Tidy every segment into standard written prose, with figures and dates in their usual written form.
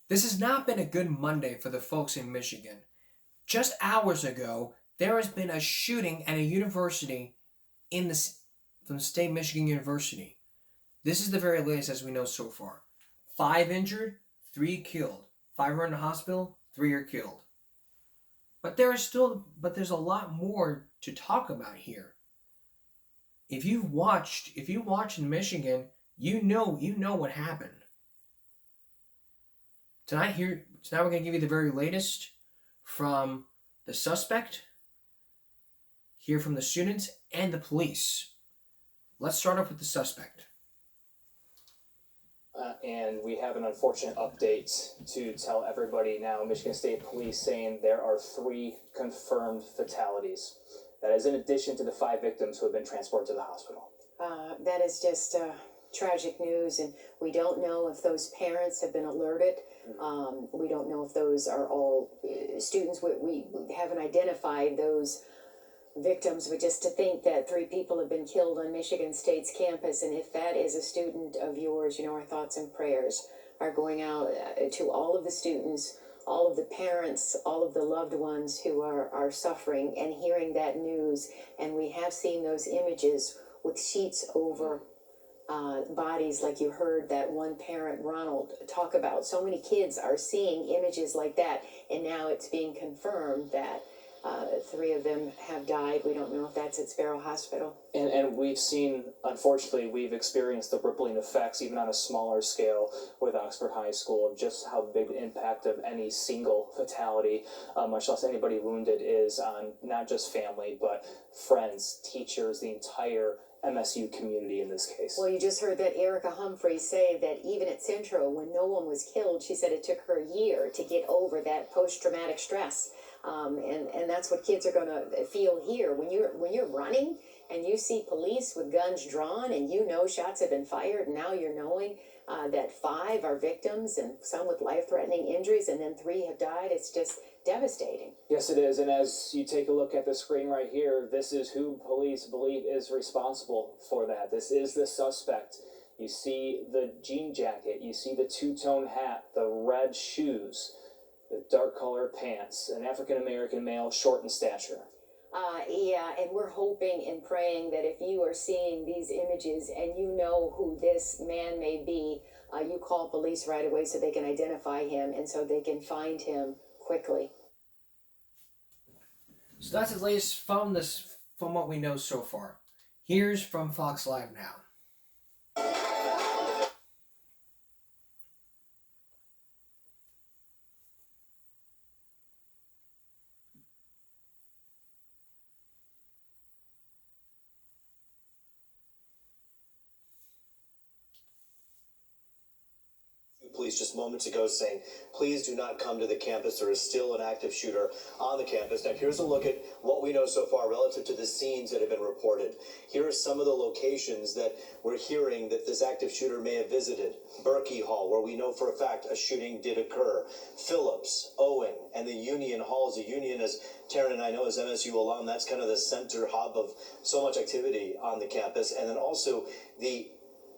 This has not been a good Monday for the folks in Michigan. Just hours ago, there has been a shooting at a university in the from State Michigan University. This is the very latest as we know so far. 5 injured, 3 killed. 5 are in the hospital, 3 are killed. But there's a lot more to talk about here. If you watched in Michigan, you know what happened. Tonight we're gonna give you the very latest from the suspect, hear from the students and the police. Let's start off with the suspect. And we have an unfortunate update to tell everybody now. Michigan State Police saying there are 3 confirmed fatalities. That is in addition to the 5 victims who have been transported to the hospital. That is just tragic news, and we don't know if those parents have been alerted. We don't know if those are all students. We haven't identified those victims, but just to think that 3 people have been killed on Michigan State's campus, and if that is a student of yours, our thoughts and prayers are going out to all of the students, all of the parents, all of the loved ones who are suffering and hearing that news. And we have seen those images with sheets over bodies, like you heard that one parent, Ronald, talk about. So many kids are seeing images like that, and now it's being confirmed that 3 of them have died. We don't know if that's at Sparrow Hospital. And we've seen, unfortunately, we've experienced the rippling effects, even on a smaller scale, with Oxford High School, of just how big the impact of any single fatality, much less anybody wounded, is on not just family, but friends, teachers, the entire MSU community in this case. Well, you just heard that Erica Humphrey say that even at Centro, when no one was killed, she said it took her a year to get over that post-traumatic stress. And that's what kids are going to feel here. When you're running and you see police with guns drawn and shots have been fired, and now you're knowing that 5 are victims and some with life-threatening injuries, and then 3 have died. It's just devastating. Yes, it is. And as you take a look at the screen right here, this is who police believe is responsible for that. This is the suspect. You see the jean jacket, you see the 2-tone hat, the red shoes, the dark colored pants, an African-American male, short in stature. Yeah, and we're hoping and praying that if you are seeing these images and you know who this man may be, you call police right away so they can identify him and so they can find him quickly. So that's the latest from what we know so far. Here's from Fox Live now. Police just moments ago saying, please do not come to the campus. There is still an active shooter on the campus. Now, here's a look at what we know so far relative to the scenes that have been reported. Here are some of the locations that we're hearing that this active shooter may have visited. Berkey Hall, where we know for a fact a shooting did occur. Phillips, Owen, and the Union Halls. The Union, as Taryn and I know, as MSU alum, that's kind of the center hub of so much activity on the campus. And then also the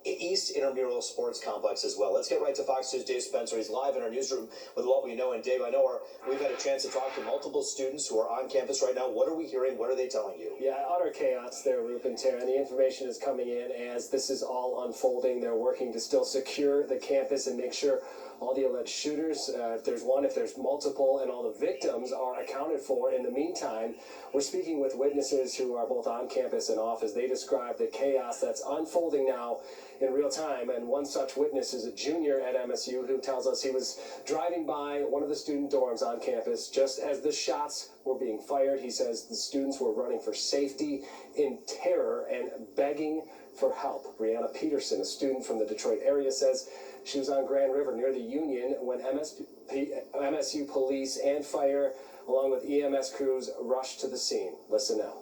East Intramural Sports Complex as well. Let's get right to Fox News' Dave Spencer. He's live in our newsroom with what we know. And Dave, I know we've had a chance to talk to multiple students who are on campus right now. What are we hearing? What are they telling you? Yeah, utter chaos there, Rup and Tara. And the information is coming in as this is all unfolding. They're working to still secure the campus and make sure all the alleged shooters, if there's one, if there's multiple, and all the victims are accounted for. In the meantime, we're speaking with witnesses who are both on campus and off as they describe the chaos that's unfolding now in real time. And one such witness is a junior at MSU who tells us he was driving by one of the student dorms on campus just as the shots were being fired. He says the students were running for safety in terror and begging for help. Brianna Peterson, a student from the Detroit area, says she was on Grand River near the Union when MSU police and fire, along with EMS crews, rushed to the scene. Listen now.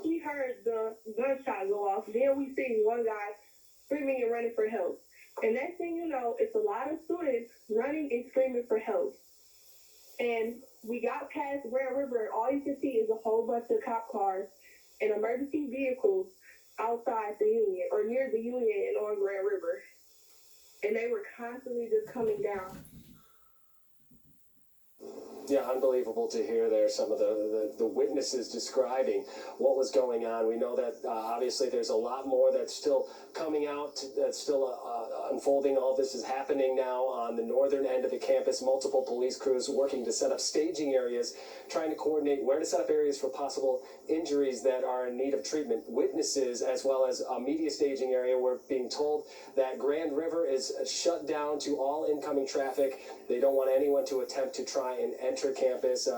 We heard the gunshot go off. Then we see one guy screaming and running for help. And next thing you know, it's a lot of students running and screaming for help. And we got past Grand River, and all you can see is a whole bunch of cop cars and emergency vehicles outside the Union or near the Union and on Grand River. and they were constantly just coming down. Yeah, unbelievable to hear there some of the witnesses describing what was going on. We know that obviously there's a lot more that's still coming out, that's still unfolding. All this is happening now on the northern end of the campus. Multiple police crews working to set up staging areas, trying to coordinate where to set up areas for possible injuries that are in need of treatment. Witnesses, as well as a media staging area, we're being told that Grand River is shut down to all incoming traffic. They don't want anyone to attempt to try and enter campus.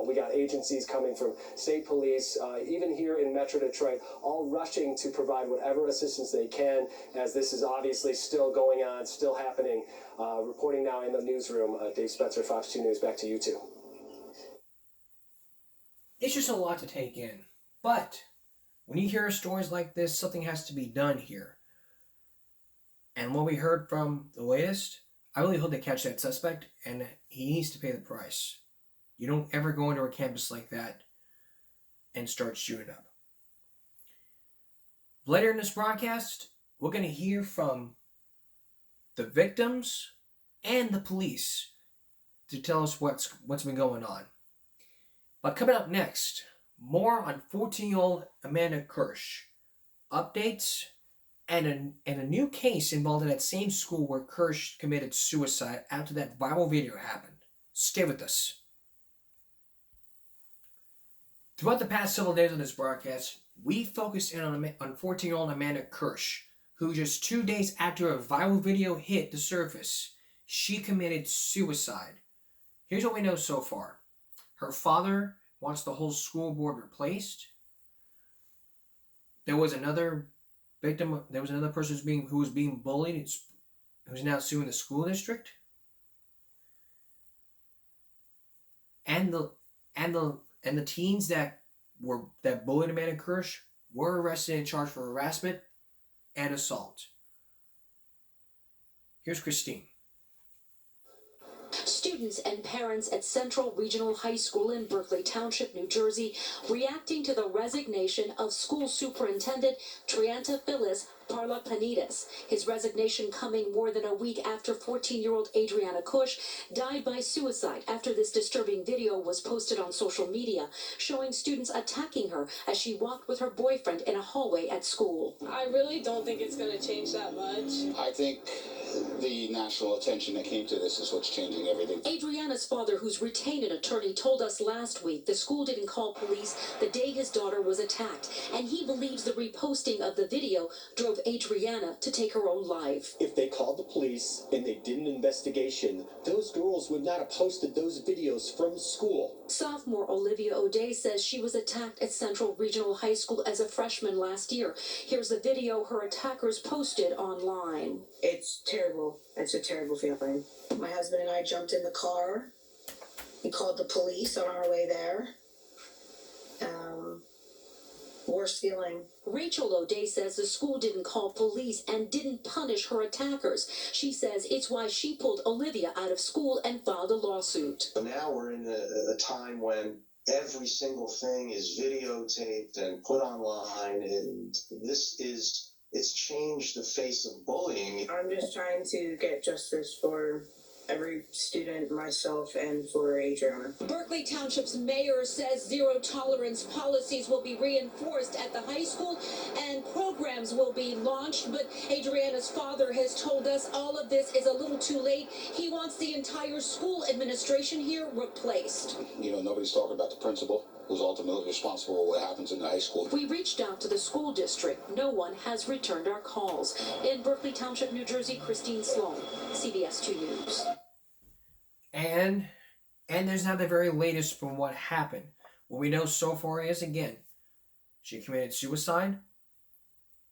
We got agencies coming from state police, even here in Metro Detroit, all rushing to provide whatever assistance they can, as this is obviously still going on, still happening. Reporting now in the newsroom, Dave Spencer, Fox 2 News, back to you two. It's just a lot to take in. But when you hear stories like this, something has to be done here. And what we heard from the latest, I really hope they catch that suspect, and he needs to pay the price. You don't ever go into a campus like that and start shooting up. Later in this broadcast, we're going to hear from the victims and the police to tell us what's been going on. But coming up next, more on 14-year-old Amanda Kirsch, updates, and a new case involved in that same school where Kirsch committed suicide after that viral video happened. Stay with us. Throughout the past several days of this broadcast, we focused in on 14-year-old Amanda Kirsch, who just 2 days after a viral video hit the surface, she committed suicide. Here's what we know so far. Her father wants the whole school board replaced. There was another victim. There was another person who was being bullied, who's now suing the school district. And the teens that bullied Amanda Kirsch were arrested and charged for harassment and assault. Here's Christine. Students and parents at Central Regional High School in Berkeley Township, New Jersey, reacting to the resignation of school superintendent Trianta Phyllis Parlapanides. His resignation coming more than a week after 14-year-old Adriana Kush died by suicide after this disturbing video was posted on social media, showing students attacking her as she walked with her boyfriend in a hallway at school. I really don't think it's going to change that much. I think the national attention that came to this is what's changing everything. Adriana's father, who's retained an attorney, told us last week the school didn't call police the day his daughter was attacked, and he believes the reposting of the video drove Adriana to take her own life. If they called the police and they did an investigation, those girls would not have posted those videos from school. Sophomore Olivia O'Day says she was attacked at Central Regional High School as a freshman last year. Here's the video her attackers posted online. It's terrible. It's a terrible feeling. My husband and I jumped in the car. We called the police on our way there. Worst feeling. Rachel O'Day says the school didn't call police and didn't punish her attackers. She says it's why she pulled Olivia out of school and filed a lawsuit. Now we're in a time when every single thing is videotaped and put online, and it's changed the face of bullying. I'm just trying to get justice for every student, myself, and for Adriana. Berkeley Township's mayor says zero tolerance policies will be reinforced at the high school and programs will be launched, but Adriana's father has told us all of this is a little too late. He wants the entire school administration here replaced. Nobody's talking about the principal, who's ultimately responsible for what happens in the high school. We reached out to the school district. No one has returned our calls. In Berkeley Township, New Jersey, Christine Sloan, CBS 2 News. And there's now the very latest from what happened. What we know so far is, again, she committed suicide.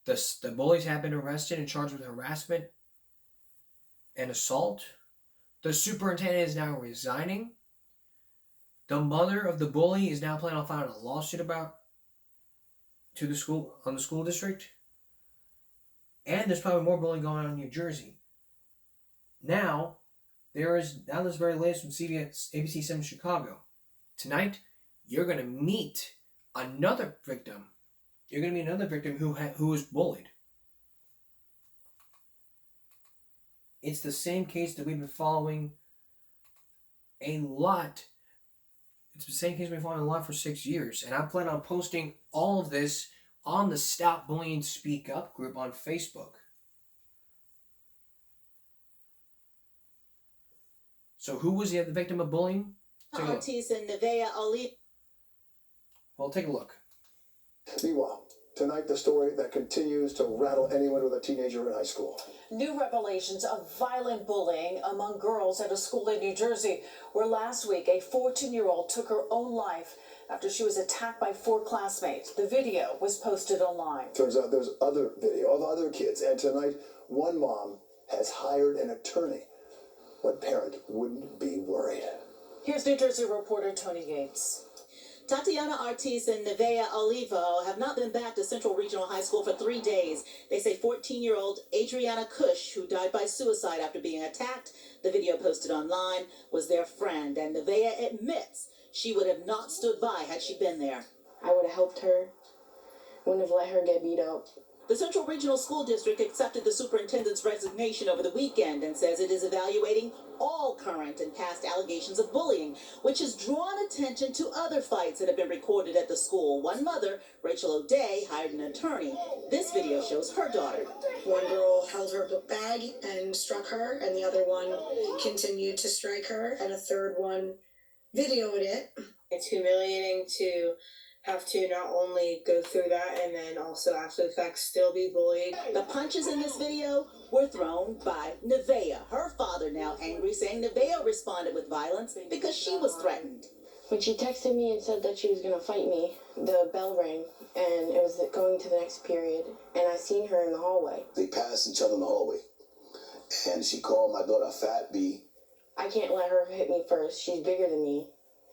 The bullies have been arrested and charged with harassment and assault. The superintendent is now resigning. The mother of the bully is now planning on filing a lawsuit on the school district. And there's probably more bullying going on in New Jersey. Now there's very latest from ABC 7 Chicago. Tonight, you're going to meet another victim. You're going to meet another victim who was bullied. It's the same case that we've been following a lot. It's the same case we've been following a lot for 6 years. And I plan on posting all of this on the Stop Bullying Speak Up group on Facebook. So who was the victim of bullying? Ortiz and Nevaeh Oliva. Well, take a look. Meanwhile, tonight the story that continues to rattle anyone with a teenager in high school. New revelations of violent bullying among girls at a school in New Jersey, where last week a 14-year-old took her own life after she was attacked by 4 classmates. The video was posted online. Turns out there's other video of other kids, and tonight one mom has hired an attorney. What parent wouldn't be worried? Here's New Jersey reporter Tony Yates. Tatiana Ortiz and Nevaeh Oliva have not been back to Central Regional High School for 3 days. They say 14-year-old Adriana Cush, who died by suicide after being attacked, the video posted online, was their friend. And Nevaeh admits she would have not stood by had she been there. I would have helped her, wouldn't have let her get beat up. The Central Regional School District accepted the superintendent's resignation over the weekend and says it is evaluating all current and past allegations of bullying, which has drawn attention to other fights that have been recorded at the school. One mother, Rachel O'Day, hired an attorney. This video shows her daughter. One girl held her book bag and struck her, and the other one continued to strike her, and a third one videoed it. It's humiliating to have to not only go through that and then also after the fact still be bullied. The punches in this video were thrown by Nevaeh. Her father now angry, saying Nevaeh responded with violence because she was threatened. When she texted me and said that she was going to fight me, the bell rang and it was going to the next period, and I seen her in the hallway. They passed each other in the hallway, and she called my daughter Fat B. I can't let her hit me first. She's bigger than me.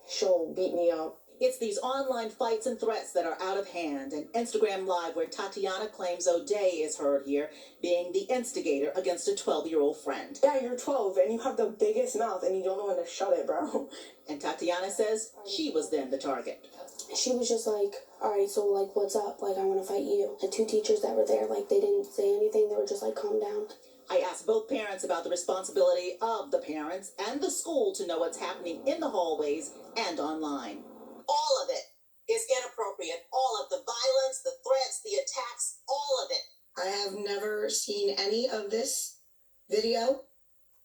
She'll beat me up. It's these online fights and threats that are out of hand. And Instagram Live, where Tatiana claims O'Day is heard here, being the instigator against a 12-year-old friend. Yeah, you're 12 and you have the biggest mouth and you don't know when to shut it, bro. And Tatiana says she was then the target. She was just like, all right, so like, what's up? Like, I want to fight you. The 2 teachers that were there, like, they didn't say anything. They were just like, calm down. I asked both parents about the responsibility of the parents and the school to know what's happening in the hallways and online. All of it is inappropriate. All of the violence, the threats, the attacks, all of it. I have never seen any of this video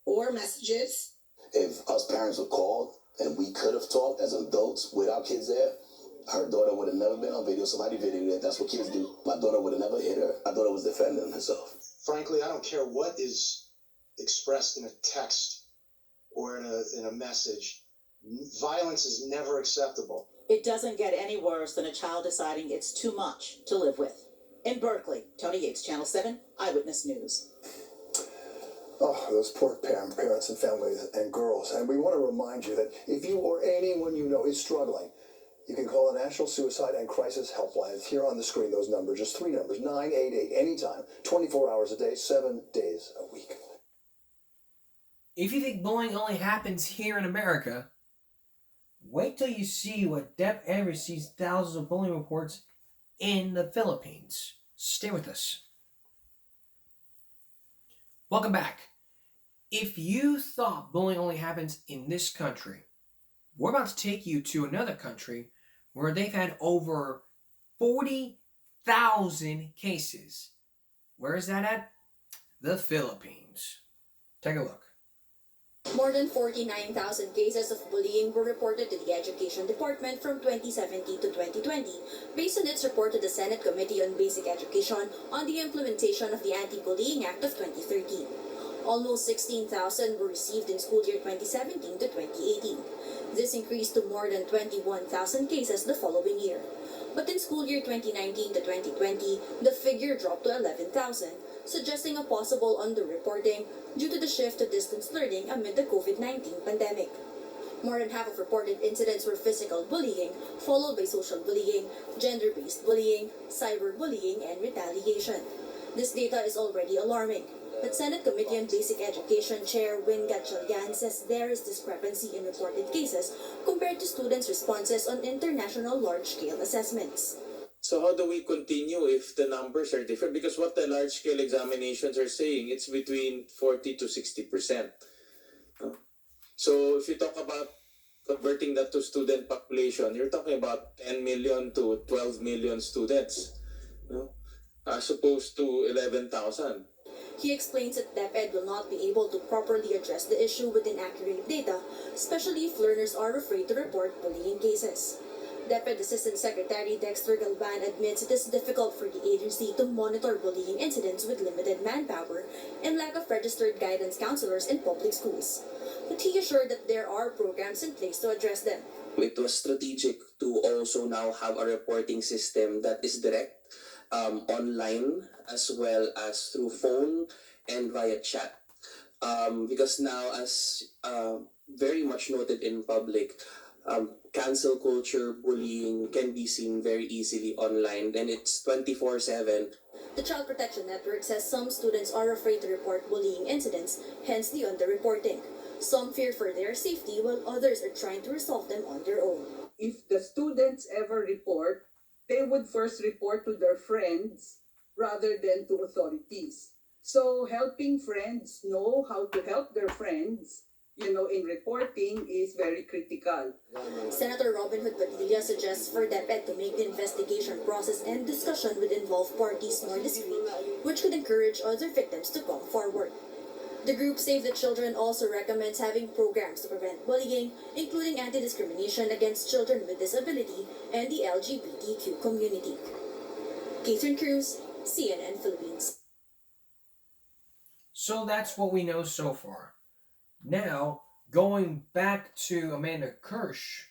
or messages. If us parents were called and we could have talked as adults with our kids there, her daughter would have never been on video. Somebody videoed it. That's what kids do. My daughter would have never hit her. My daughter was defending herself. Frankly, I don't care what is expressed in a text or in a message. Violence is never acceptable. It doesn't get any worse than a child deciding it's too much to live with. In Berkeley, Tony Yates, Channel 7, Eyewitness News. Oh, those poor parents and families and girls. And we want to remind you that if you or anyone you know is struggling, you can call the National Suicide and Crisis Helpline. It's here on the screen, those numbers, just 3 numbers, 988, anytime, 24 hours a day, 7 days a week. If you think bullying only happens here in America, wait till you see what Deb Avery sees thousands of bullying reports in the Philippines. Stay with us. Welcome back. If you thought bullying only happens in this country, we're about to take you to another country where they've had over 40,000 cases. Where is that at? The Philippines. Take a look. More than 49,000 cases of bullying were reported to the Education Department from 2017 to 2020, based on its report to the Senate Committee on Basic Education on the implementation of the Anti-Bullying Act of 2013. Almost 16,000 were received in school year 2017 to 2018. This increased to more than 21,000 cases the following year. But in school year 2019 to 2020, the figure dropped to 11,000, suggesting a possible underreporting due to the shift to distance learning amid the COVID-19 pandemic. More than half of reported incidents were physical bullying, followed by social bullying, gender-based bullying, cyberbullying, and retaliation. This data is already alarming, but Senate Committee on Basic Education Chair Win Gatchalian says there is discrepancy in reported cases compared to students' responses on international large-scale assessments. So how do we continue if the numbers are different? Because what the large-scale examinations are saying, it's between 40 to 60%. So if you talk about converting that to student population, you're talking about 10 million to 12 million students, as opposed to 11,000. He explains that DepEd will not be able to properly address the issue with inaccurate data, especially if learners are afraid to report bullying cases. DepEd Assistant Secretary Dexter Galvan admits it is difficult for the agency to monitor bullying incidents with limited manpower and lack of registered guidance counselors in public schools. But he assured that there are programs in place to address them. It was strategic to also now have a reporting system that is direct, online, as well as through phone and via chat. Because now, as very much noted in public, cancel culture, bullying can be seen very easily online, and it's 24/7. The Child Protection Network says some students are afraid to report bullying incidents, hence the underreporting. Some fear for their safety, while others are trying to resolve them on their own. If the students ever report, they would first report to their friends rather than to authorities. So helping friends know how to help their friends, in reporting is very critical. Senator Robin Hood Padilla suggests for DepEd to make the investigation process and discussion with involved parties more discreet, which could encourage other victims to come forward. The group Save the Children also recommends having programs to prevent bullying, including anti-discrimination against children with disability and the LGBTQ community. Catherine Cruz, CNN Philippines. So that's what we know so far. Now, going back to Amanda Kirsch,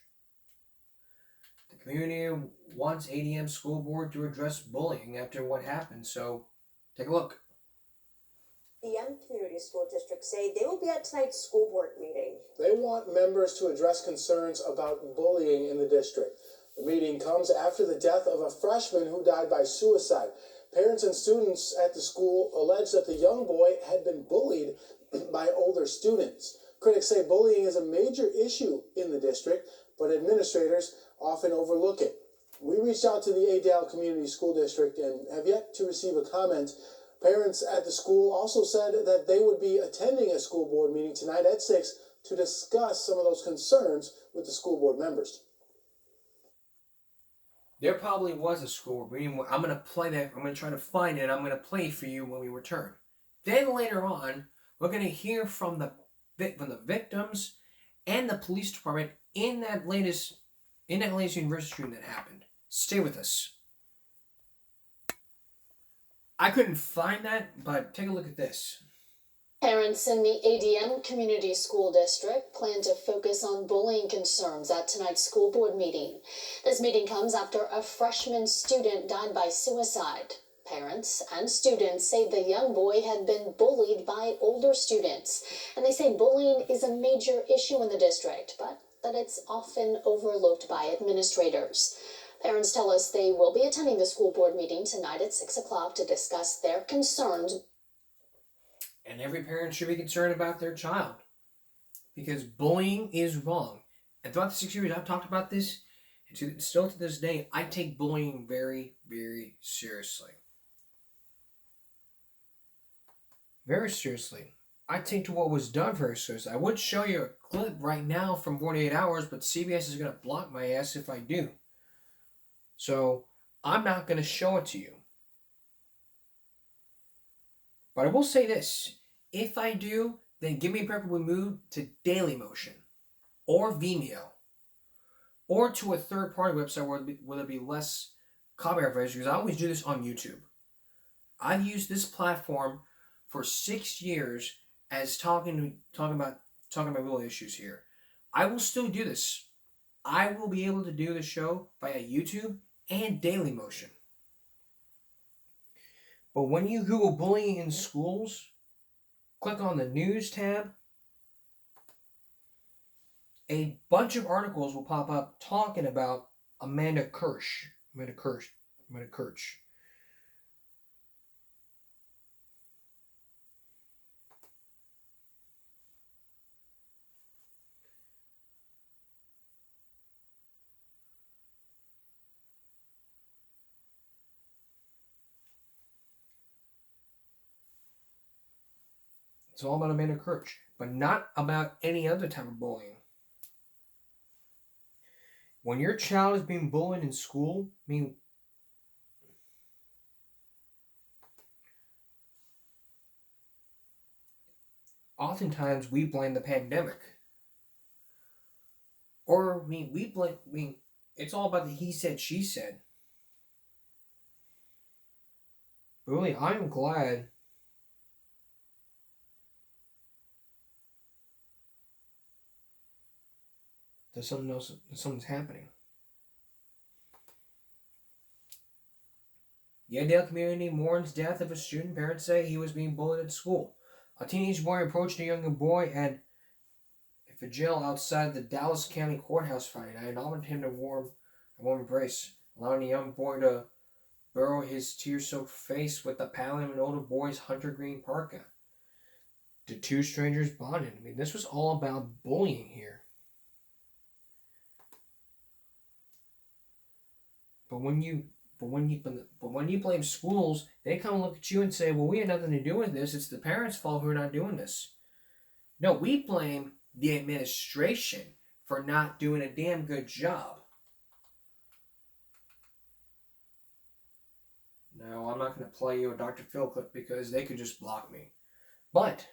the community wants ADM School Board to address bullying after what happened. So, take a look. ADM Community School District say they will be at tonight's school board meeting. They want members to address concerns about bullying in the district. The meeting comes after the death of a freshman who died by suicide. Parents and students at the school allege that the young boy had been bullied by older students. Critics say bullying is a major issue in the district, but administrators often overlook it. We reached out to the Adel Community School District and have yet to receive a comment. Parents at the school also said that they would be attending a school board meeting tonight at 6 to discuss some of those concerns with the school board members. There probably was a school board meeting. I'm going to play that. I'm going to try to find it. I'm going to play for you when we return. Then later on, we're going to hear from the victims and the police department in that latest university shooting that happened. Stay with us. I couldn't find that, but take a look at this. Parents in the ADM Community School District plan to focus on bullying concerns at tonight's school board meeting. This meeting comes after a freshman student died by suicide. Parents and students say the young boy had been bullied by older students, and they say bullying is a major issue in the district, but that it's often overlooked by administrators. Parents tell us they will be attending the school board meeting tonight at 6 o'clock to discuss their concerns. And every parent should be concerned about their child, because bullying is wrong. And throughout the 6 years I've talked about this, and still to this day, I take bullying very, very seriously. Very seriously. I take to what was done very seriously. I would show you a clip right now from 48 Hours, but CBS is going to block my ass if I do. So, I'm not going to show it to you. But I will say this. If I do, then give me a preferably move to Dailymotion or Vimeo or to a third-party website where there'll be less copyright violations, because I always do this on YouTube. I've used this platform for 6 years as talking about real issues here. I will still do this. I will be able to do the show via YouTube and Dailymotion. But when you Google bullying in schools, click on the news tab, a bunch of articles will pop up talking about Amanda Kirsch. It's all about Amanda Kirch, but not about any other type of bullying. When your child is being bullied in school, I mean, oftentimes we blame the pandemic. Or, it's all about the he said, she said. Really, I'm glad that something's happening. The Airedale community mourns death of a student. Parents say he was being bullied at school. A teenage boy approached a younger boy at a jail outside the Dallas County Courthouse Friday night and offered him a warm embrace, allowing the young boy to burrow his tear-soaked face with the padding of an older boy's hunter green parka. The two strangers bonded. I mean, this was all about bullying here. But when you blame schools, they come look at you and say, well, we had nothing to do with this. It's the parents' fault who are not doing this. No, we blame the administration for not doing a damn good job. No, I'm not going to play you a Dr. Phil clip because they could just block me. But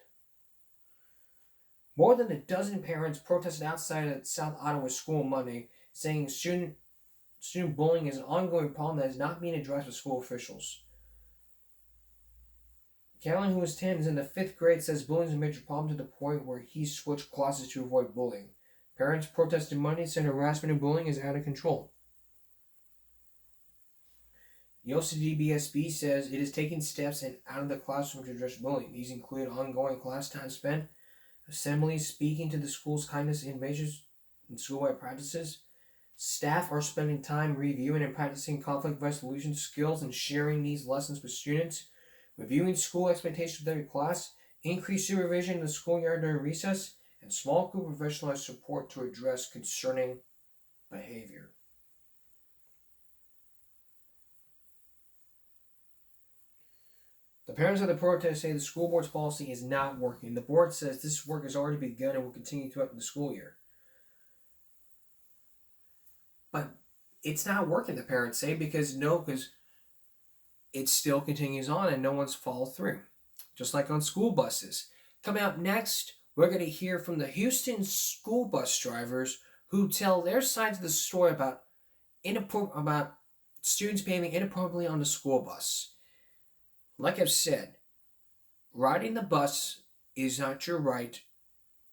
more than a dozen parents protested outside of South Ottawa School Monday, saying student bullying is an ongoing problem that is not being addressed by school officials. Callan, who is 10, is in the 5th grade, says bullying is a major problem to the point where he switched classes to avoid bullying. Parents protested Monday, saying harassment and bullying is out of control. The OCDBSB says it is taking steps and out of the classroom to address bullying. These include ongoing class time spent, assemblies, speaking to the school's kindness and measures and school-wide practices. Staff are spending time reviewing and practicing conflict resolution skills and sharing these lessons with students. Reviewing school expectations with every class, increased supervision in the schoolyard during recess, and small group professionalized support to address concerning behavior. The parents of the protest say the school board's policy is not working. The board says this work has already begun and will continue throughout the school year. But it's not working, the parents say, because it still continues on and no one's followed through. Just like on school buses. Coming up next, we're going to hear from the Houston school bus drivers who tell their sides of the story about students behaving inappropriately on the school bus. Like I've said, riding the bus is not your right,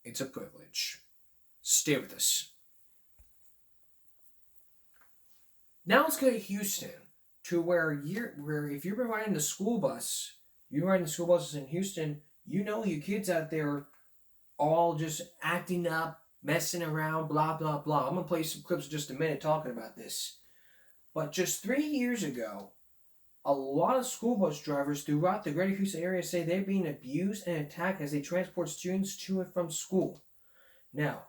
it's a privilege. Stay with us. Now let's go to Houston, to where if you're riding the school bus, you're riding the school buses in Houston, you know your kids out there all just acting up, messing around, blah, blah, blah. I'm going to play some clips in just a minute talking about this. But just 3 years ago, a lot of school bus drivers throughout the greater Houston area say they're being abused and attacked as they transport students to and from school. Now,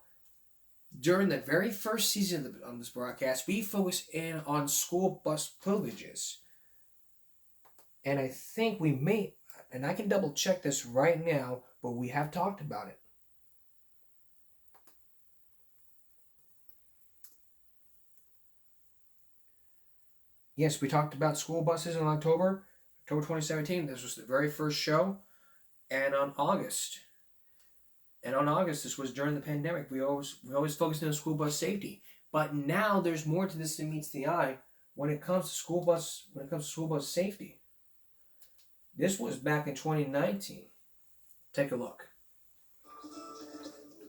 during the very first season of this broadcast, we focused in on school bus privileges. And I think we may, and I can double check this right now, but we have talked about it. Yes, we talked about school buses in October 2017. This was the very first show. And on August, this was during the pandemic. We always focused on school bus safety. But now there's more to this than meets the eye when it comes to school bus safety. This was back in 2019. Take a look.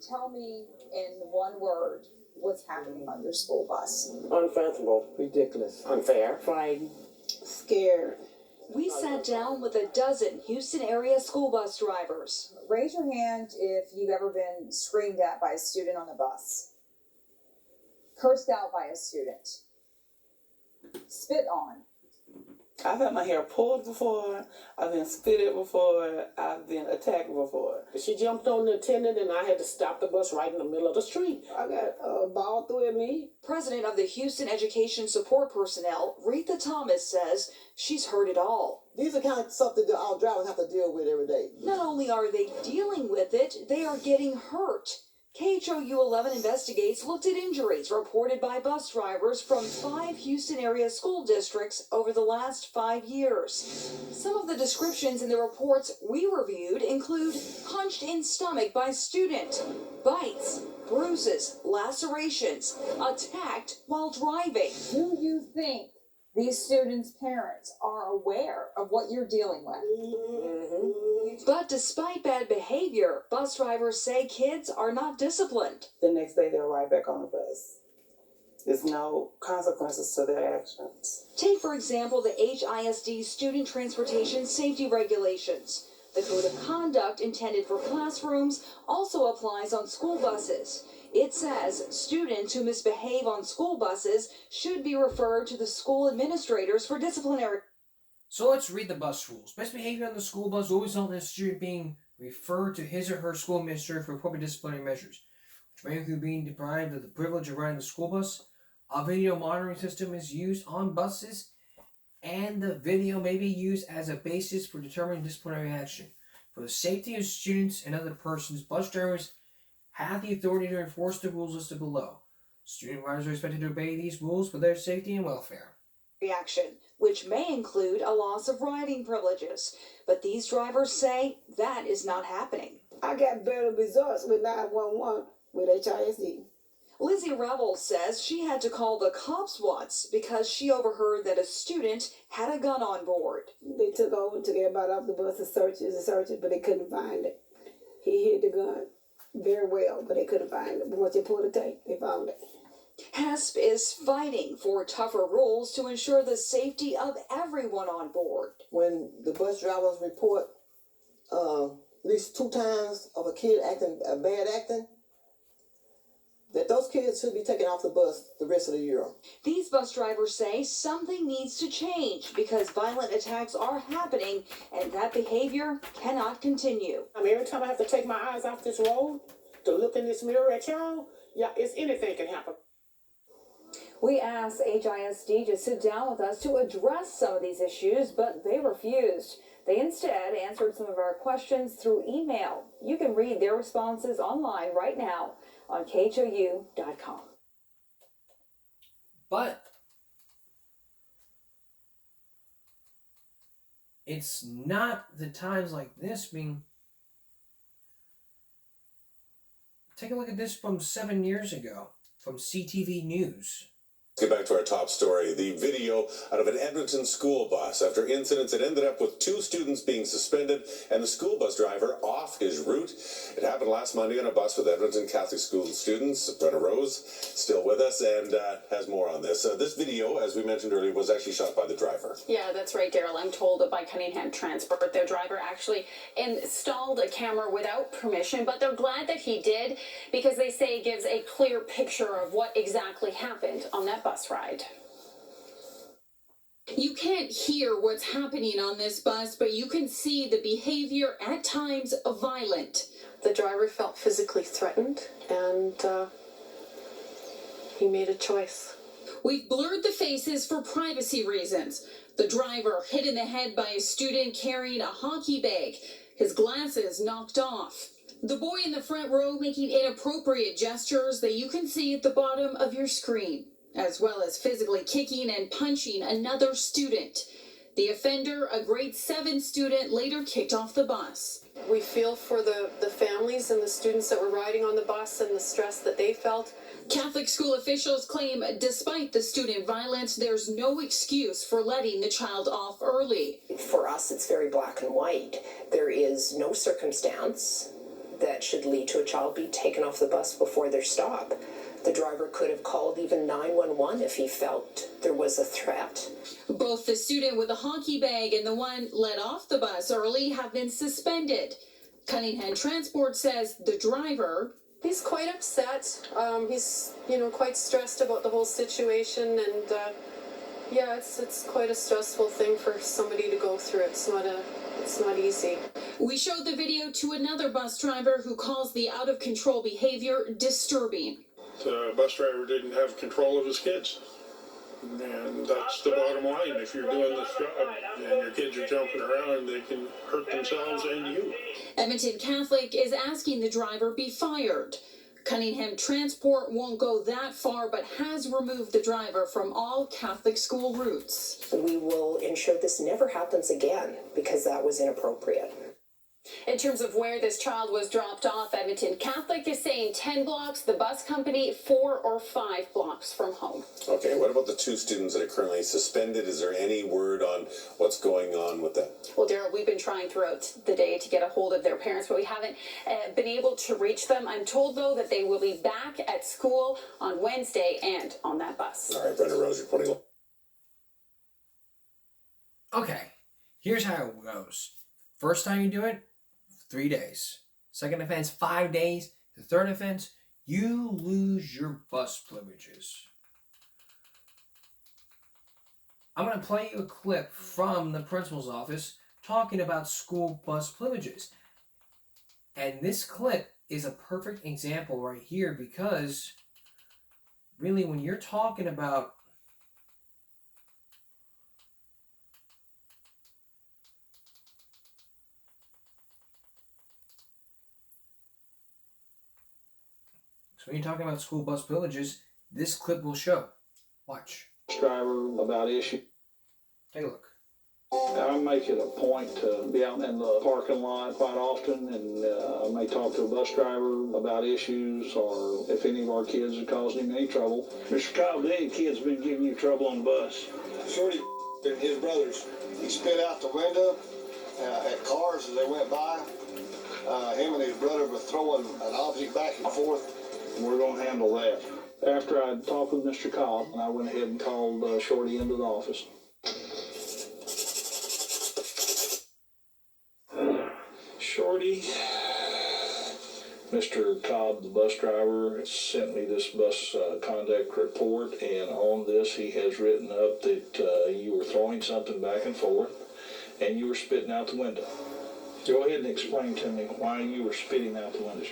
Tell me in one word what's happening on your school bus. Unfathomable, ridiculous, unfair, frightened, Scared. We sat down with a dozen Houston area school bus drivers. Raise your hand if you've ever been screamed at by a student on the bus. Cursed out by a student. Spit on. I've had my hair pulled before, I've been spit at before, I've been attacked before. She jumped on the attendant and I had to stop the bus right in the middle of the street. I got a ball through at me. President of the Houston Education Support Personnel, Retha Thomas, says she's heard it all. These are kind of something that our drivers have to deal with every day. Not only are they dealing with it, they are getting hurt. KHOU 11 Investigates looked at injuries reported by bus drivers from 5 Houston area school districts over the last 5 years. Some of the descriptions in the reports we reviewed include punched in stomach by student, bites, bruises, lacerations, attacked while driving. Do you think these students' parents are aware of what you're dealing with? But despite bad behavior, bus drivers say kids are not disciplined. The next day they're right back on the bus. There's no consequences to their actions. Take, for example, the HISD Student Transportation Safety Regulations. The Code of Conduct intended for classrooms also applies on school buses. It says students who misbehave on school buses should be referred to the school administrators for disciplinary. So let's read the bus rules. Misbehavior on the school bus will result in a student being referred to his or her school administrator for appropriate disciplinary measures, which may include being deprived of the privilege of riding the school bus. A video monitoring system is used on buses, and the video may be used as a basis for determining disciplinary action. For the safety of students and other persons, bus drivers have the authority to enforce the rules listed below. Student riders are expected to obey these rules for their safety and welfare. Reaction, which may include a loss of riding privileges. But these drivers say that is not happening. I got better results with 911 with HISD. Lizzie Rebels says she had to call the cops once because she overheard that a student had a gun on board. They took everybody off the bus and searched it, but they couldn't find it. He hid the gun very well, but they couldn't find it. But once they pulled the tape, they found it. HESP is fighting for tougher rules to ensure the safety of everyone on board. When the bus drivers report at least 2 times of a kid acting bad acting, that those kids should be taken off the bus the rest of the year. These bus drivers say something needs to change because violent attacks are happening and that behavior cannot continue. Every time I have to take my eyes off this road to look in this mirror at y'all, anything can happen. We asked HISD to sit down with us to address some of these issues, but they refused. They instead answered some of our questions through email. You can read their responses online right now on KHOU.com. But it's not the times like this being... Take a look at this from 7 years ago, from CTV News. Let's get back to our top story. The video out of an Edmonton school bus after incidents that ended up with 2 students being suspended and the school bus driver off his route. It happened last Monday on a bus with Edmonton Catholic School students. Brenna Rose still with us and has more on this. This video, as we mentioned earlier, was actually shot by the driver. Yeah, that's right, Daryl. I'm told by Cunningham Transport. The driver actually installed a camera without permission, but they're glad that he did because they say it gives a clear picture of what exactly happened on that bus ride. You can't hear what's happening on this bus, but you can see the behavior at times violent. The driver felt physically threatened and he made a choice. We've blurred the faces for privacy reasons. The driver hit in the head by a student carrying a hockey bag, his glasses knocked off. The boy in the front row making inappropriate gestures that you can see at the bottom of your screen, as well as physically kicking and punching another student. The offender, a grade 7 student, later kicked off the bus. We feel for the families and the students that were riding on the bus and the stress that they felt. Catholic school officials claim despite the student violence, there's no excuse for letting the child off early. For us, it's very black and white. There is no circumstance that should lead to a child being taken off the bus before their stop. The driver could have called even 911 if he felt there was a threat. Both the student with the hockey bag and the one let off the bus early have been suspended. Cunningham Transport says the driver... He's quite upset. He's, quite stressed about the whole situation, and Yeah, it's quite a stressful thing for somebody to go through. It's not easy. We showed the video to another bus driver who calls the out of control behavior disturbing. The bus driver didn't have control of his kids. And that's the bottom line. If you're doing this job and your kids are jumping around, they can hurt themselves and you. Edmonton Catholic is asking the driver be fired. Cunningham Transport won't go that far, but has removed the driver from all Catholic school routes. We will ensure this never happens again because that was inappropriate. In terms of where this child was dropped off, Edmonton Catholic is saying 10 blocks, the bus company 4 or 5 blocks from home. Okay, what about the 2 students that are currently suspended? Is there any word on what's going on with them? Well, Daryl, we've been trying throughout the day to get a hold of their parents, but we haven't been able to reach them. I'm told, though, that they will be back at school on Wednesday and on that bus. All right, Brenda Rose reporting. Okay, here's how it goes. First time you do it, 3 days. Second offense, 5 days. The third offense, you lose your bus privileges. I'm going to play you a clip from the principal's office talking about school bus privileges. And this clip is a perfect example right here because really when you're talking about So when you're talking about school bus privileges, this clip will show. Watch. Driver about issue. Take a look. I make it a point to be out in the parking lot quite often, and I may talk to a bus driver about issues or if any of our kids are causing him any trouble. Mr. Kyle, any kids been giving you trouble on the bus? Shorty and his brothers, he spit out the window at cars as they went by. Him and his brother were throwing an object back and forth. We're going to handle that. After I talked with Mr. Cobb, I went ahead and called Shorty into the office. Shorty, Mr. Cobb, the bus driver, sent me this bus conduct report, and on this he has written up that you were throwing something back and forth, and you were spitting out the window. Go ahead and explain to me why you were spitting out the window.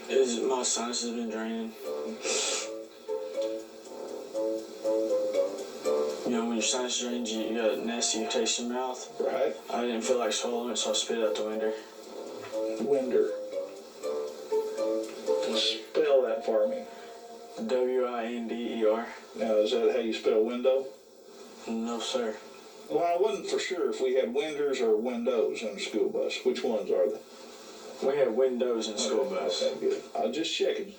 My sinus has been draining. You know, when your sinus drains, you got a nasty taste in your mouth. Right. I didn't feel like swallowing it, so I spit out the window. Winder. Spell that for me. W-I-N-D-E-R. Now, is that how you spell window? No, sir. Well, I wasn't for sure if we had winders or windows in the school bus. Which ones are they? We have windows in the school bus. Okay, good. I was just checking.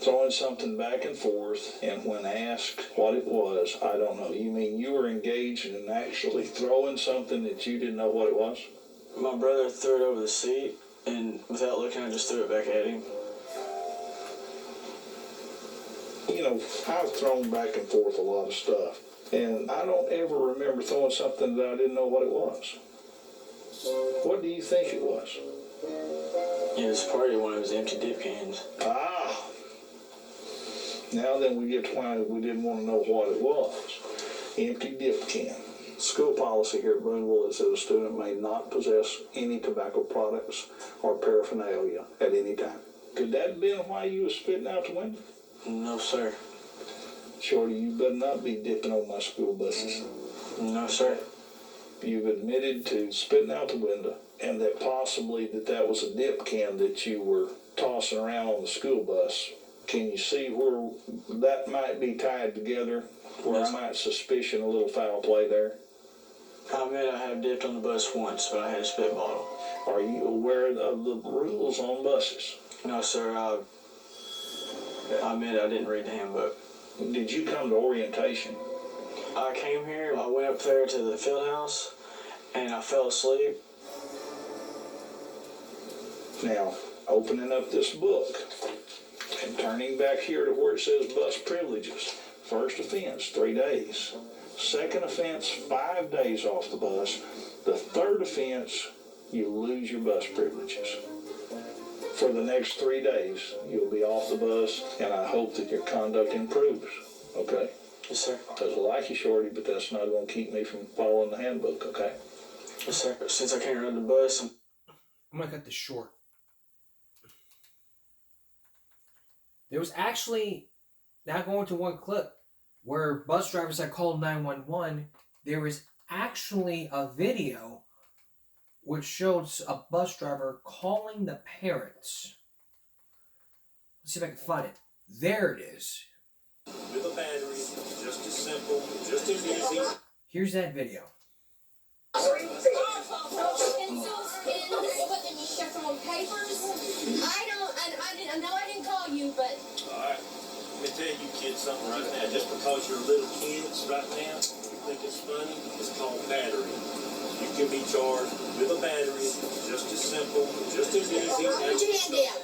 Throwing something back and forth, and when asked what it was, I don't know. You mean you were engaged in actually throwing something that you didn't know what it was? My brother threw it over the seat, and without looking, I just threw it back at him. You know, I've thrown back and forth a lot of stuff, and I don't ever remember throwing something that I didn't know what it was. What do you think it was? Yeah, it's probably one of those empty dip cans. Ah! Now then we get to why we didn't want to know what it was. Empty dip can. School policy here at Boonville is that a student may not possess any tobacco products or paraphernalia at any time. Could that have been why you were spitting out the window? No, sir. Shorty, you better not be dipping on my school buses. No, sir. You've admitted to spitting out the window, and that possibly that was a dip can that you were tossing around on the school bus. Can you see where that might be tied together, where I might suspicion a little foul play there? I admit I have dipped on the bus once, but I had a spit bottle. Are you aware of the rules on buses? No, sir. I admit I didn't read the handbook. Did you come to orientation? I came here, I went up there to the field house, and I fell asleep. Now, opening up this book and turning back here to where it says bus privileges. First offense, 3 days. Second offense, 5 days off the bus. The third offense, you lose your bus privileges. For the next 3 days, you'll be off the bus, and I hope that your conduct improves. Okay? Yes, sir. Because I like you, Shorty, but that's not going to keep me from following the handbook, okay? Yes, sir. Since I can't ride the bus, I'm gonna cut this short. There was actually, now going to one clip, where bus drivers had called 911, there was actually a video which showed a bus driver calling the parents. Let's see if I can find it. There it is. With a battery, just as simple, just as easy. Here's that video. I didn't call you, but. Alright, let me tell you kids something right now. Just because you're little kids right now, you think it's funny, it's called battery. You can be charged with a battery, just as simple, just as easy. Put your hand down.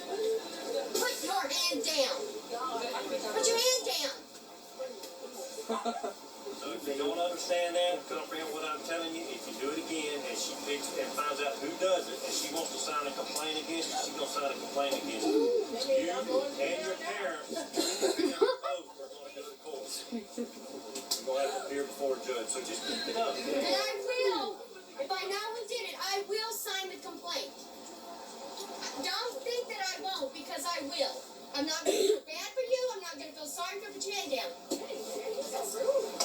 Put your hand down. Put your hand down. So if you don't understand that, comprehend what I'm telling you, if you do it again and she picks and finds out who does it and she wants to sign a complaint against you, she's going to sign a complaint against you. You and your parents, both are going to go to court. You're going to have to appear before a judge, so just keep it up. And I will. If I know who did it, I will sign the complaint. Don't think that I won't, because I will. I'm not going to feel bad for you. I'm not going to feel sorry for you. Put your hand down.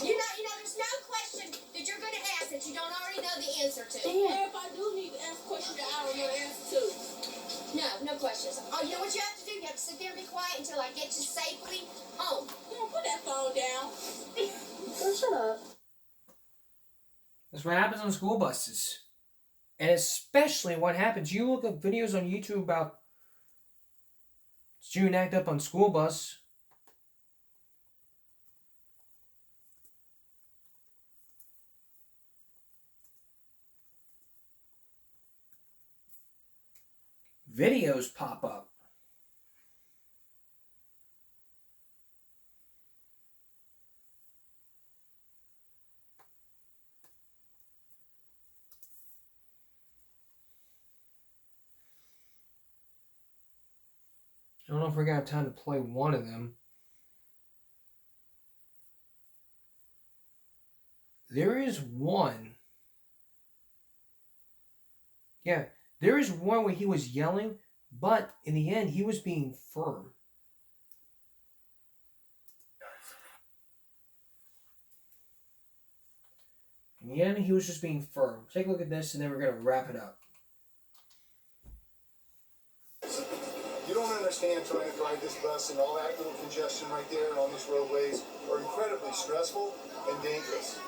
You know, there's no question that you're going to ask that you don't already know the answer to. If I do need to ask questions that I don't know the answer to. No questions. Oh, you know what you have to do? You have to sit there and be quiet until I get you safely home. Don't put that phone down. Shut up. That's what happens on school buses. And especially what happens, you look at videos on YouTube about student act up on school bus. Videos pop up. I don't know if we're going to have time to play one of them. There is one. Yeah, there is one where he was yelling, but in the end, he was being firm. In the end, he was just being firm. Take a look at this, and then we're going to wrap it up. You don't understand trying to drive this bus and all that little congestion right there and on these roadways are incredibly stressful and dangerous.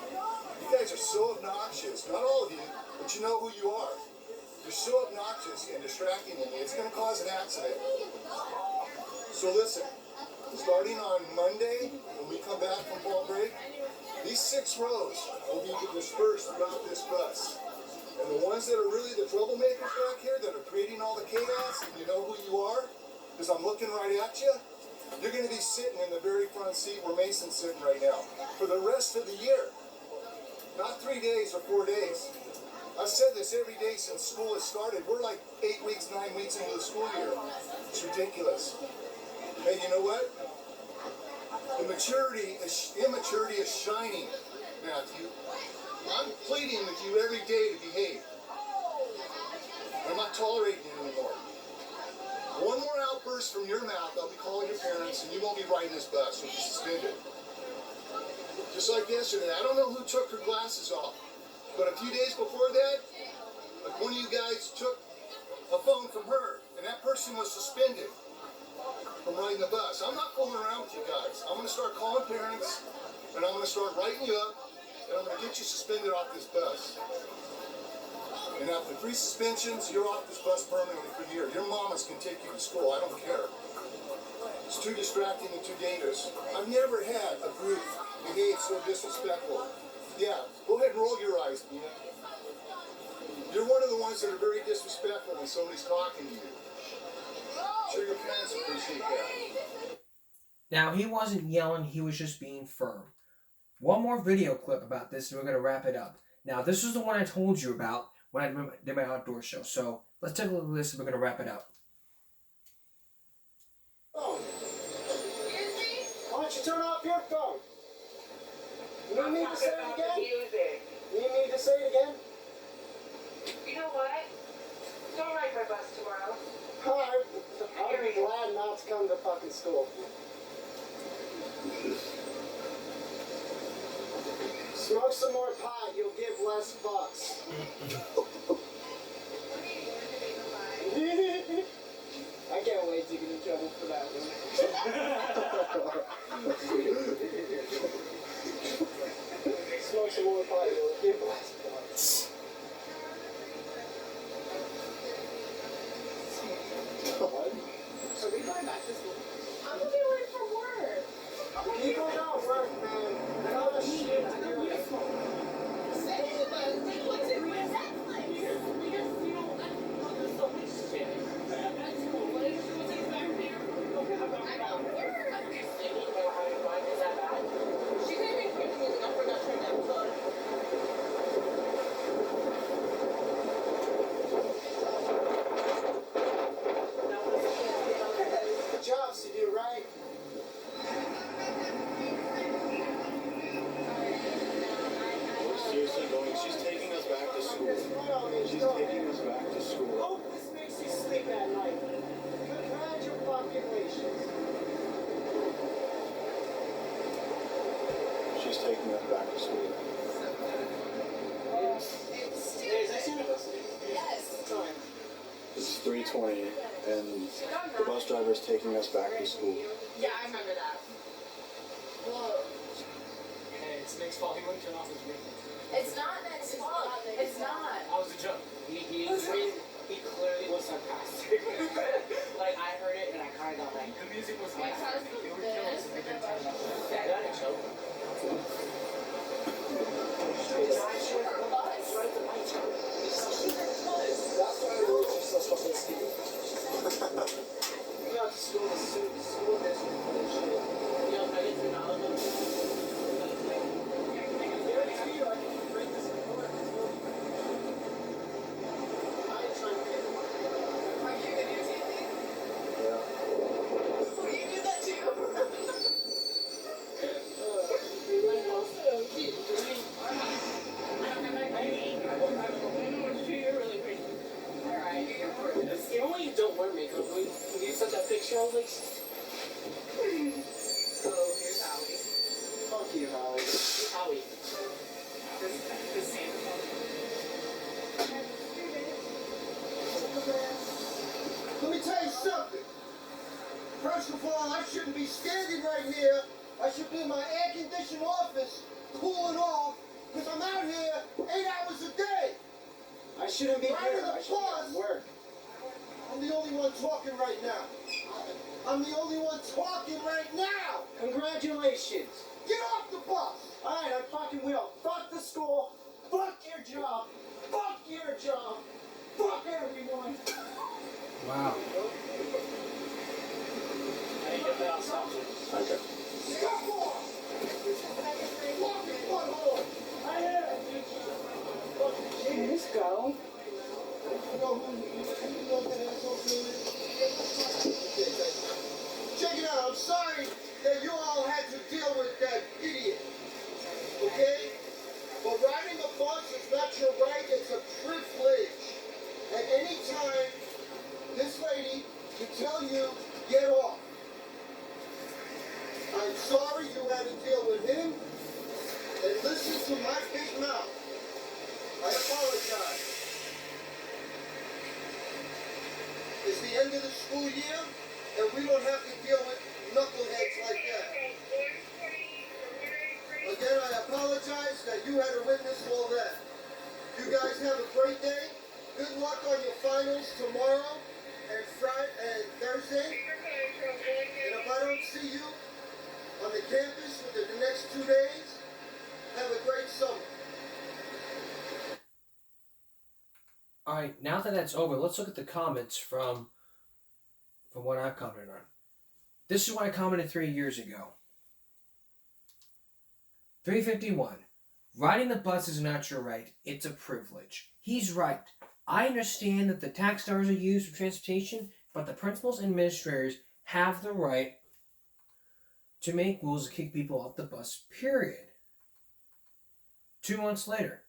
You guys are so obnoxious, not all of you, but you know who you are. You're so obnoxious and distracting me, it's going to cause an accident. So listen, starting on Monday, when we come back from fall break, these 6 rows will be dispersed throughout this bus. And the ones that are really the troublemakers back here that are creating all the chaos, and you know who you are, because I'm looking right at you, you're going to be sitting in the very front seat where Mason's sitting right now for the rest of the year. Not 3 days or 4 days. I've said this every day since school has started. We're like 8 weeks, 9 weeks into the school year. It's ridiculous. Hey, you know what? Immaturity is shining, Matthew. I'm pleading with you every day to behave. I'm not tolerating it anymore. One more outburst from your mouth, I'll be calling your parents, and you won't be riding this bus. You'll be suspended. Just like yesterday, I don't know who took her glasses off, but a few days before that, like one of you guys took a phone from her, and that person was suspended from riding the bus. I'm not fooling around with you guys. I'm going to start calling parents, and I'm going to start writing you up, and I'm going to get you suspended off this bus. And after 3 suspensions, you're off this bus permanently for the year. Your mamas can take you to school. I don't care. It's too distracting and too dangerous. I've never had a group behave so disrespectful. Yeah, go ahead and roll your eyes, Nina. You're one of the ones that are very disrespectful when somebody's talking to you. I'm sure your parents appreciate that. Now, he wasn't yelling, he was just being firm. One more video clip about this, and we're going to wrap it up. Now, this is the one I told you about when I did my outdoor show. So, let's take a look at this, and we're going to wrap it up. Why don't you turn off your phone? You need me to say it again? You need me to say it again? You know what? Don't ride my bus tomorrow. Alright, I'll be glad not to come to fucking school. Smoke some more pot, you'll give less bucks. I can't wait to get in trouble for that one. Smoke some more pot, you'll give less bucks. Are we going back to school? I'm gonna be late for work. People don't work, man. They all the shit to do. Jobs to do, right? Seriously going, she's taking us back to school. She's taking us back to school. Hope this makes you sleep at night. Congratulations. She's taking us back to school. It's 3:20 and the bus driver is taking us back to school. Yeah, I remember that. Hey, it's Nick's fault. He wouldn't turn off his radio. It's not Ned's fault. It's not. That was a joke. He clearly was sarcastic. Like, I heard it and I kind of got like, the music was like, it would kill us if we didn't turn it off. That a joke. That's why the words are so fucking stupid. We got to school to sue the school district for this shit. Yo, can I get $3 on it? Guarantee you I can break this in court. I ain't trying to get money. Are you videotaping me? Yeah. Will you do that too? Even when you don't wear makeup, when you sent that picture, I was like, so here's Howie. Fuck you, Howie. Howie. This Santa. Let me tell you something. First of all, I shouldn't be standing right here. I should be in my air-conditioned office, cooling off, because I'm out here 8 hours a day. I shouldn't be here. I should be at work. I'm the only one talking right now. I'm the only one talking right now. Congratulations. Get off the bus. All right, I fucking will. Fuck the school. Fuck your job. Fuck your job. Fuck everyone. Wow. I didn't get that on stop. Okay. Stop off. Fucking butthole. I hear it. Fucking Let's go. Check it out. I'm sorry that you all had to deal with that idiot. Okay? But riding a bus is not your right. It's a privilege. At any time, this lady can tell you, get off. I'm sorry you had to deal with him. And listen to my big mouth. I apologize. It's the end of the school year, and we don't have to deal with knuckleheads like that. Again, I apologize that you had to witness all that. You guys have a great day. Good luck on your finals tomorrow and Friday and Thursday. And if I don't see you on the campus within the next 2 days, have a great summer. Alright, now that that's over, let's look at the comments from what I've commented on. This is what I commented 3 years ago. 351. Riding the bus is not your right. It's a privilege. He's right. I understand that the tax dollars are used for transportation, but the principals and administrators have the right to make rules to kick people off the bus, period. 2 months later,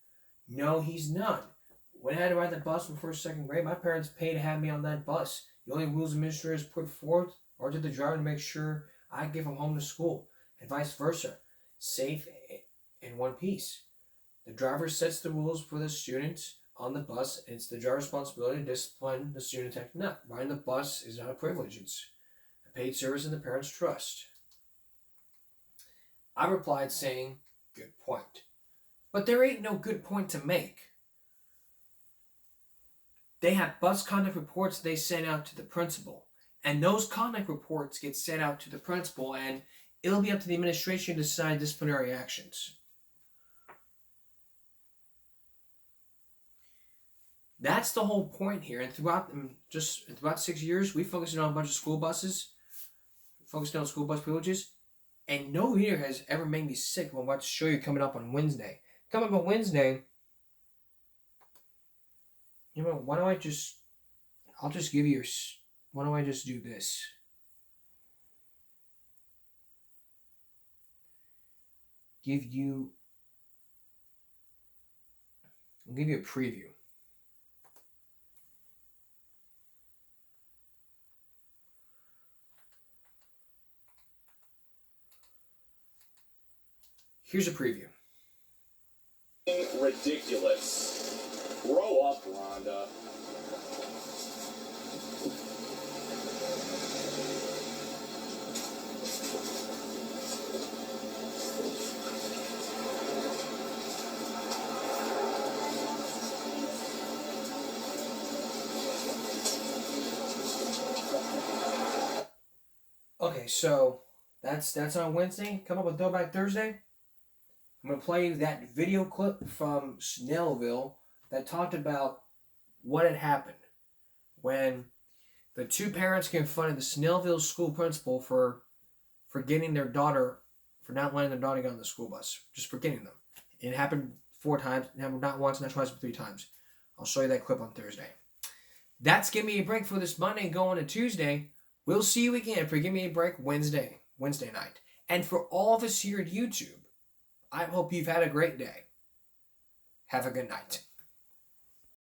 no, he's not. When I had to ride the bus from first, second grade, my parents paid to have me on that bus. The only rules administrators put forth are to the driver to make sure I get from home to school, and vice versa, safe in one piece. The driver sets the rules for the students on the bus, and it's the driver's responsibility to discipline the student acting up. Riding the bus is not a privilege, it's a paid service and the parents' trust. I replied saying, good point. But there ain't no good point to make. They have bus conduct reports they send out to the principal. And those conduct reports get sent out to the principal, and it'll be up to the administration to decide disciplinary actions. That's the whole point here. And throughout 6 years, we focused on a bunch of school buses, focused on school bus privileges, and no leader has ever made me sick. I'm about to show you coming up on Wednesday. Coming up on Wednesday, you know, why don't I just do this? I'll give you a preview. Here's a preview. Ridiculous. Grow up, Rhonda. Okay, so that's on Wednesday. Come up with Throwback Thursday. I'm going to play you that video clip from Snellville that talked about what had happened when the two parents confronted the Snellville school principal for getting their daughter, for not letting their daughter get on the school bus, just for getting them. It happened 4 times. It happened not once, not twice, but 3 times. I'll show you that clip on Thursday. That's Give Me a Break for this Monday and going to Tuesday. We'll see you again for Give Me a Break Wednesday night. And for all of us here at YouTube, I hope you've had a great day. Have a good night.